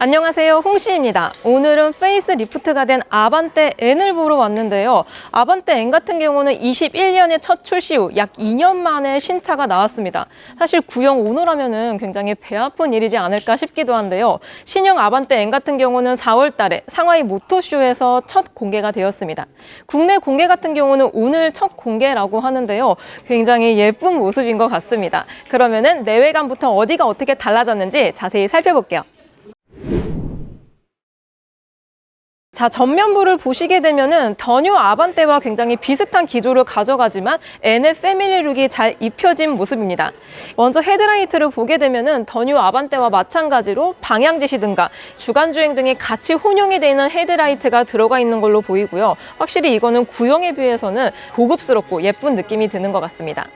안녕하세요, 홍씨입니다. 오늘은 페이스 리프트가 된 아반떼 N을 보러 왔는데요. 아반떼 N 같은 경우는 21년에 첫 출시 후 약 2년 만에 신차가 나왔습니다. 사실 구형 오너라면은 굉장히 배 아픈 일이지 않을까 싶기도 한데요. 신형 아반떼 N 같은 경우는 4월 달에 상하이 모터쇼에서 첫 공개가 되었습니다. 국내 공개 같은 경우는 오늘 첫 공개라고 하는데요. 굉장히 예쁜 모습인 것 같습니다. 그러면은 내외관부터 어디가 어떻게 달라졌는지 자세히 살펴볼게요. 자, 전면부를 보시게 되면은 더 뉴 아반떼와 굉장히 비슷한 기조를 가져가지만 N의 패밀리룩이 잘 입혀진 모습입니다. 먼저 헤드라이트를 보게 되면은 더 뉴 아반떼와 마찬가지로 방향지시등과 주간주행 등이 같이 혼용이 되어 있는 헤드라이트가 들어가 있는 걸로 보이고요. 확실히 이거는 구형에 비해서는 고급스럽고 예쁜 느낌이 드는 것 같습니다.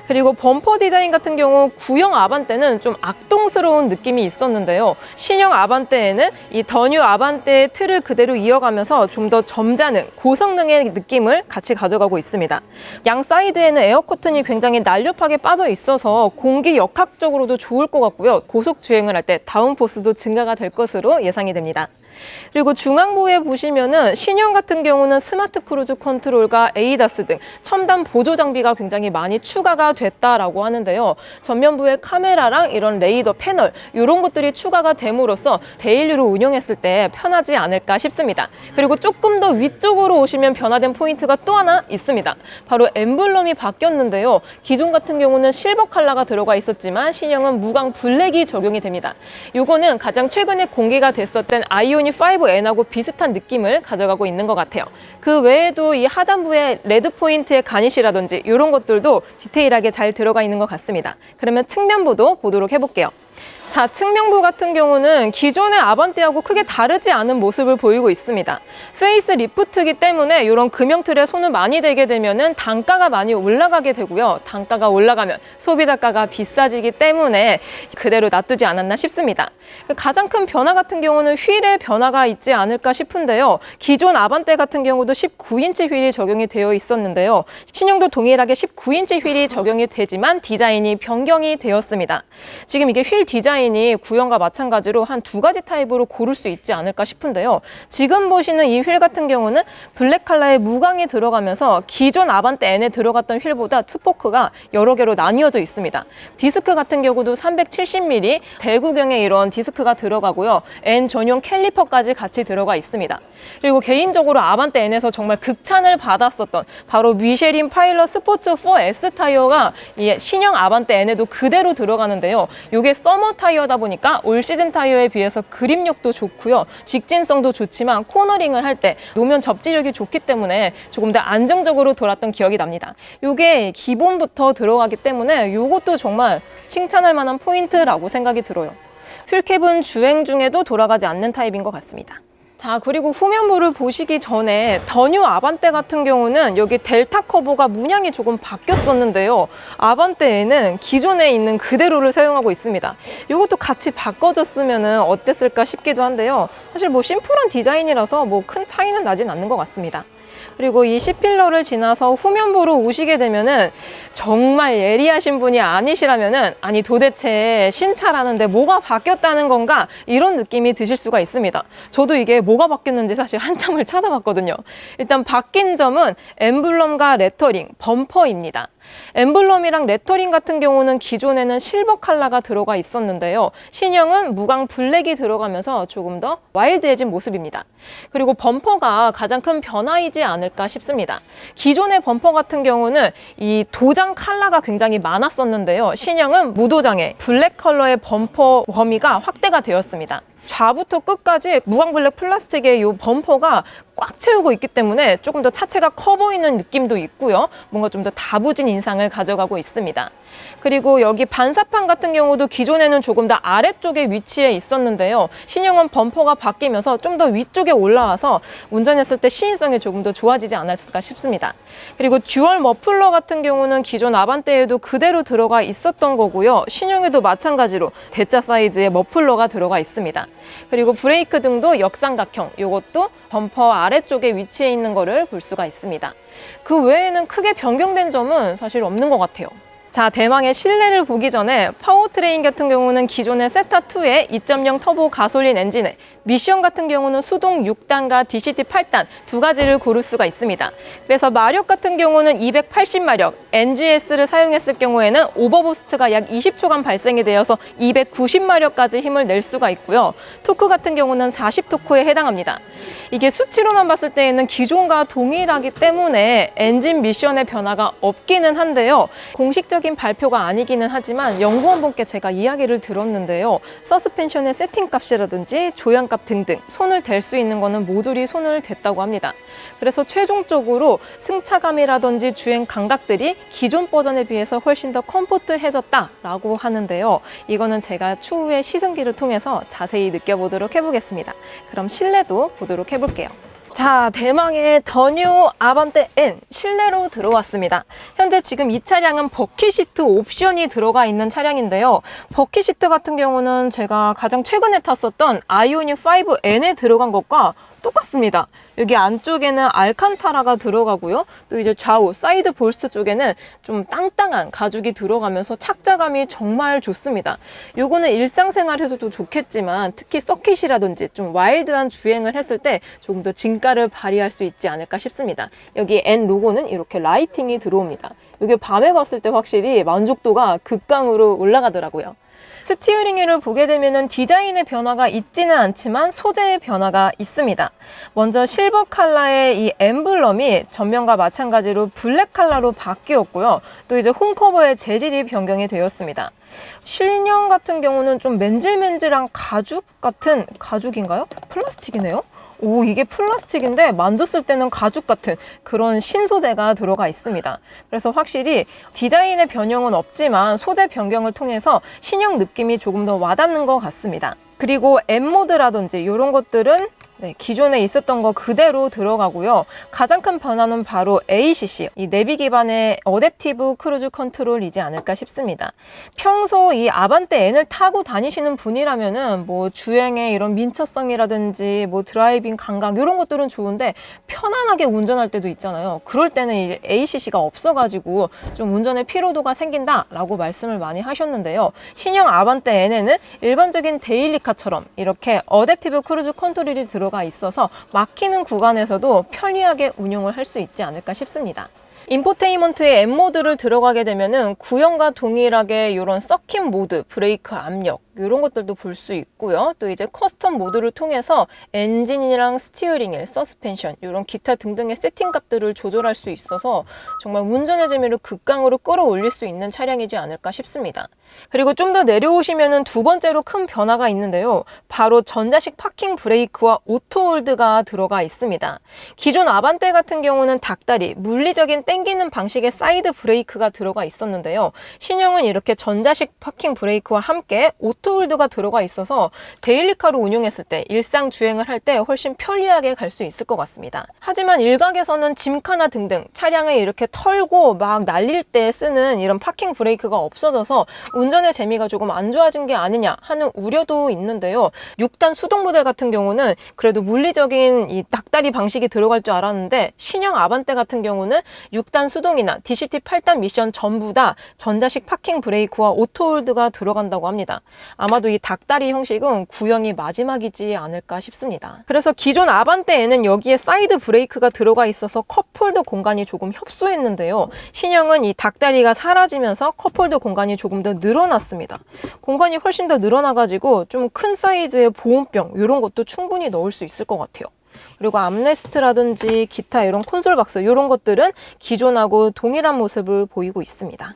그리고 범퍼 디자인 같은 경우 구형 아반떼는 좀 악동스러운 느낌이 있었는데요. 신형 아반떼에는 이 더 뉴 아반떼의 틀을 그대로 이어가면서 좀 더 점잖은 고성능의 느낌을 같이 가져가고 있습니다. 양 사이드에는 에어 커튼이 굉장히 날렵하게 빠져 있어서 공기 역학적으로도 좋을 것 같고요. 고속 주행을 할 때 다운포스도 증가가 될 것으로 예상이 됩니다. 그리고 중앙부에 보시면은 신형 같은 경우는 스마트 크루즈 컨트롤과 에이다스 등 첨단 보조 장비가 굉장히 많이 추가가 됐다라고 하는데요. 전면부의 카메라랑 이런 레이더 패널 이런 것들이 추가가 됨으로써 데일리로 운영했을 때 편하지 않을까 싶습니다. 그리고 조금 더 위쪽으로 오시면 변화된 포인트가 또 하나 있습니다. 바로 엠블럼이 바뀌었는데요. 기존 같은 경우는 실버 컬러가 들어가 있었지만 신형은 무광 블랙이 적용이 됩니다. 이거는 가장 최근에 공개가 됐었던 아이오닉 5N하고 비슷한 느낌을 가져가고 있는 것 같아요. 그 외에도 이 하단부에 레드 포인트의 가니쉬라든지 이런 것들도 디테일하게 잘 들어가 있는 것 같습니다. 그러면 측면부도 보도록 해볼게요. 자, 측면부 같은 경우는 기존의 아반떼하고 크게 다르지 않은 모습을 보이고 있습니다. 페이스 리프트이기 때문에 이런 금형틀에 손을 많이 대게 되면은 단가가 많이 올라가게 되고요. 단가가 올라가면 소비자가가 비싸지기 때문에 그대로 놔두지 않았나 싶습니다. 가장 큰 변화 같은 경우는 휠의 변화가 있지 않을까 싶은데요. 기존 아반떼 같은 경우도 19인치 휠이 적용이 되어 있었는데요. 신형도 동일하게 19인치 휠이 적용이 되지만 디자인이 변경이 되었습니다. 지금 이게 휠 디자인이 구형과 마찬가지로 한 두 가지 타입으로 고를 수 있지 않을까 싶은데요. 지금 보시는 이 휠 같은 경우는 블랙 컬러의 무광이 들어가면서 기존 아반떼 N에 들어갔던 휠보다 스포크가 여러 개로 나뉘어져 있습니다. 디스크 같은 경우도 370mm 대구경에 이런 디스크가 들어가고요. N 전용 캘리퍼까지 같이 들어가 있습니다. 그리고 개인적으로 아반떼 N에서 정말 극찬을 받았었던 바로 미쉐린 파일럿 스포츠 4S 타이어가 이 신형 아반떼 N에도 그대로 들어가는데요. 이게 서머 타이어다 보니까 올 시즌 타이어에 비해서 그립력도 좋고요. 직진성도 좋지만 코너링을 할 때 노면 접지력이 좋기 때문에 조금 더 안정적으로 돌았던 기억이 납니다. 이게 기본부터 들어가기 때문에 이것도 정말 칭찬할 만한 포인트라고 생각이 들어요. 휠캡은 주행 중에도 돌아가지 않는 타입인 것 같습니다. 자, 그리고 후면부를 보시기 전에 더 뉴 아반떼 같은 경우는 여기 델타 커버가 문양이 조금 바뀌었었는데요. 아반떼에는 기존에 있는 그대로를 사용하고 있습니다. 이것도 같이 바꿔줬으면 어땠을까 싶기도 한데요. 사실 뭐 심플한 디자인이라서 뭐 큰 차이는 나진 않는 것 같습니다. 그리고 이 C필러를 지나서 후면부로 오시게 되면은 정말 예리하신 분이 아니시라면은 아니 도대체 신차라는데 뭐가 바뀌었다는 건가 이런 느낌이 드실 수가 있습니다. 저도 이게 뭐가 바뀌었는지 사실 한참을 찾아봤거든요. 일단 바뀐 점은 엠블럼과 레터링, 범퍼입니다. 엠블럼이랑 레터링 같은 경우는 기존에는 실버 컬러가 들어가 있었는데요. 신형은 무광 블랙이 들어가면서 조금 더 와일드해진 모습입니다. 그리고 범퍼가 가장 큰 변화이지 않을까 싶습니다. 기존의 범퍼 같은 경우는 이 도장 컬러가 굉장히 많았었는데요. 신형은 무도장의 블랙 컬러의 범퍼 범위가 확대가 되었습니다. 좌부터 끝까지 무광 블랙 플라스틱의 이 범퍼가 꽉 채우고 있기 때문에 조금 더 차체가 커 보이는 느낌도 있고요. 뭔가 좀 더 다부진 인상을 가져가고 있습니다. 그리고 여기 반사판 같은 경우도 기존에는 조금 더 아래쪽에 위치해 있었는데요. 신형은 범퍼가 바뀌면서 좀 더 위쪽에 올라와서 운전했을 때 시인성이 조금 더 좋아지지 않았을까 싶습니다. 그리고 듀얼 머플러 같은 경우는 기존 아반떼에도 그대로 들어가 있었던 거고요. 신형에도 마찬가지로 대자 사이즈의 머플러가 들어가 있습니다. 그리고 브레이크 등도 역삼각형, 이것도 범퍼 아래쪽에 위치해 있는 거를 볼 수가 있습니다. 그 외에는 크게 변경된 점은 사실 없는 것 같아요. 자, 대망의 실내를 보기 전에 파워트레인 같은 경우는 기존의 세타2의 2.0 터보 가솔린 엔진에 미션 같은 경우는 수동 6단과 DCT 8단 두 가지를 고를 수가 있습니다. 그래서 마력 같은 경우는 280마력, NGS를 사용했을 경우에는 오버부스트가 약 20초간 발생이 되어서 290마력까지 힘을 낼 수가 있고요. 토크 같은 경우는 40토크에 해당합니다. 이게 수치로만 봤을 때에는 기존과 동일하기 때문에 엔진 미션의 변화가 없기는 한데요. 공식적인 발표가 아니기는 하지만 연구원분께 제가 이야기를 들었는데요. 서스펜션의 세팅값이라든지 조향값 등등 손을 댈 수 있는 거는 모조리 손을 댔다고 합니다. 그래서 최종적으로 승차감이라든지 주행 감각들이 기존 버전에 비해서 훨씬 더 컴포트해졌다라고 하는데요. 이거는 제가 추후에 시승기를 통해서 자세히 느껴보도록 해보겠습니다. 그럼 실내도 보도록 해볼게요. 자, 대망의 더 뉴 아반떼 N 실내로 들어왔습니다. 현재 지금 이 차량은 버킷시트 옵션이 들어가 있는 차량인데요. 버킷시트 같은 경우는 제가 가장 최근에 탔었던 아이오닉 5N에 들어간 것과 똑같습니다. 여기 안쪽에는 알칸타라가 들어가고요. 또 이제 좌우 사이드 볼스트 쪽에는 좀 땅땅한 가죽이 들어가면서 착자감이 정말 좋습니다. 요거는 일상생활에서도 좋겠지만 특히 서킷이라든지 좀 와일드한 주행을 했을 때 조금 더 진가를 발휘할 수 있지 않을까 싶습니다. 여기 N 로고는 이렇게 라이팅이 들어옵니다. 이게 밤에 봤을 때 확실히 만족도가 극강으로 올라가더라고요. 스티어링 휠을 보게 되면 디자인의 변화가 있지는 않지만 소재의 변화가 있습니다. 먼저 실버 컬러의 이 엠블럼이 전면과 마찬가지로 블랙 컬러로 바뀌었고요. 또 이제 홈커버의 재질이 변경이 되었습니다. 실령 같은 경우는 좀 맨질맨질한 가죽 같은 가죽인가요? 플라스틱이네요. 오, 이게 플라스틱인데 만졌을 때는 가죽 같은 그런 신소재가 들어가 있습니다. 그래서 확실히 디자인의 변형은 없지만 소재 변경을 통해서 신형 느낌이 조금 더 와닿는 것 같습니다. 그리고 M모드라든지 이런 것들은 기존에 있었던 거 그대로 들어가고요. 가장 큰 변화는 바로 ACC, 이 내비 기반의 어댑티브 크루즈 컨트롤이지 않을까 싶습니다. 평소 이 아반떼 N을 타고 다니시는 분이라면은 뭐 주행의 이런 민첩성이라든지 뭐 드라이빙 감각 이런 것들은 좋은데 편안하게 운전할 때도 있잖아요. 그럴 때는 이제 ACC가 없어가지고 좀 운전의 피로도가 생긴다라고 말씀을 많이 하셨는데요. 신형 아반떼 N에는 일반적인 데일리카처럼 이렇게 어댑티브 크루즈 컨트롤이 들어가 있어서 막히는 구간에서도 편리하게 운용을 할 수 있지 않을까 싶습니다. 인포테인먼트의 M모드를 들어가게 되면은 구형과 동일하게 이런 서킷 모드, 브레이크 압력 이런 것들도 볼 수 있고요. 또 이제 커스텀 모드를 통해서 엔진이랑 스티어링 휠, 서스펜션 이런 기타 등등의 세팅 값들을 조절할 수 있어서 정말 운전의 재미를 극강으로 끌어올릴 수 있는 차량이지 않을까 싶습니다. 그리고 좀 더 내려오시면은 두 번째로 큰 변화가 있는데요. 바로 전자식 파킹 브레이크와 오토홀드가 들어가 있습니다. 기존 아반떼 같은 경우는 닭다리, 물리적인 땡기는 방식의 사이드 브레이크가 들어가 있었는데요. 신형은 이렇게 전자식 파킹 브레이크와 함께 오토홀드가 들어가 있어서 데일리카로 운용했을 때 일상 주행을 할 때 훨씬 편리하게 갈 수 있을 것 같습니다. 하지만 일각에서는 짐카나 등등 차량을 이렇게 털고 막 날릴 때 쓰는 이런 파킹 브레이크가 없어져서 운전의 재미가 조금 안 좋아진 게 아니냐 하는 우려도 있는데요. 6단 수동 모델 같은 경우는 그래도 물리적인 이 닭다리 방식이 들어갈 줄 알았는데 신형 아반떼 같은 경우는 6단 수동이나 DCT 8단 미션 전부 다 전자식 파킹 브레이크와 오토홀드가 들어간다고 합니다. 아마도 이 닭다리 형식은 구형이 마지막이지 않을까 싶습니다. 그래서 기존 아반떼에는 여기에 사이드 브레이크가 들어가 있어서 컵홀더 공간이 조금 협소했는데요. 신형은 이 닭다리가 사라지면서 컵홀더 공간이 조금 더 늘어났습니다. 공간이 훨씬 더 늘어나가지고 좀 큰 사이즈의 보온병 이런 것도 충분히 넣을 수 있을 것 같아요. 그리고 암레스트라든지 기타 이런 콘솔 박스 이런 것들은 기존하고 동일한 모습을 보이고 있습니다.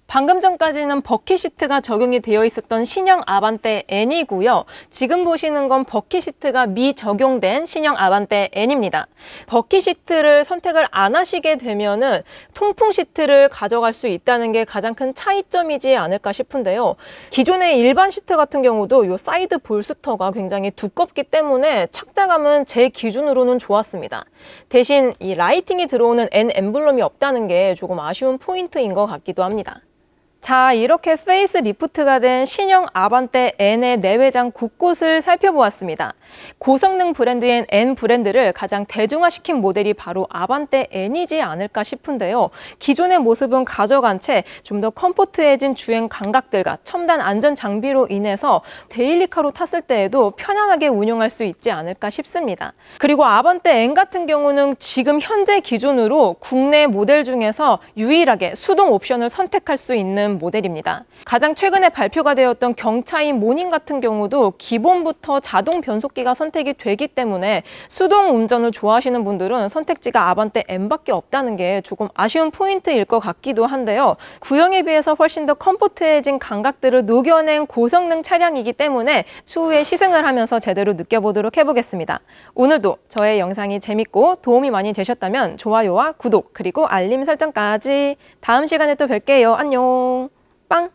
방금 전까지는 버킷시트가 적용이 되어 있었던 신형 아반떼 N이고요. 지금 보시는 건 버킷시트가 미적용된 신형 아반떼 N입니다. 버킷시트를 선택을 안 하시게 되면은 통풍 시트를 가져갈 수 있다는 게 가장 큰 차이점이지 않을까 싶은데요. 기존의 일반 시트 같은 경우도 이 사이드 볼스터가 굉장히 두껍기 때문에 착자감은 제 기준으로는 좋았습니다. 대신 이 라이팅이 들어오는 N 엠블럼이 없다는 게 조금 아쉬운 포인트인 것 같기도 합니다. 자, 이렇게 페이스 리프트가 된 신형 아반떼 N의 내외장 곳곳을 살펴보았습니다. 고성능 브랜드인 N 브랜드를 가장 대중화시킨 모델이 바로 아반떼 N이지 않을까 싶은데요. 기존의 모습은 가져간 채 좀 더 컴포트해진 주행 감각들과 첨단 안전 장비로 인해서 데일리카로 탔을 때에도 편안하게 운용할 수 있지 않을까 싶습니다. 그리고 아반떼 N 같은 경우는 지금 현재 기준으로 국내 모델 중에서 유일하게 수동 옵션을 선택할 수 있는 모델입니다. 가장 최근에 발표가 되었던 경차인 모닝 같은 경우도 기본부터 자동 변속기가 선택이 되기 때문에 수동 운전을 좋아하시는 분들은 선택지가 아반떼 N밖에 없다는 게 조금 아쉬운 포인트일 것 같기도 한데요. 구형에 비해서 훨씬 더 컴포트해진 감각들을 녹여낸 고성능 차량이기 때문에 추후에 시승을 하면서 제대로 느껴보도록 해보겠습니다. 오늘도 저의 영상이 재밌고 도움이 많이 되셨다면 좋아요와 구독 그리고 알림 설정까지. 다음 시간에 또 뵐게요. 안녕. 빵!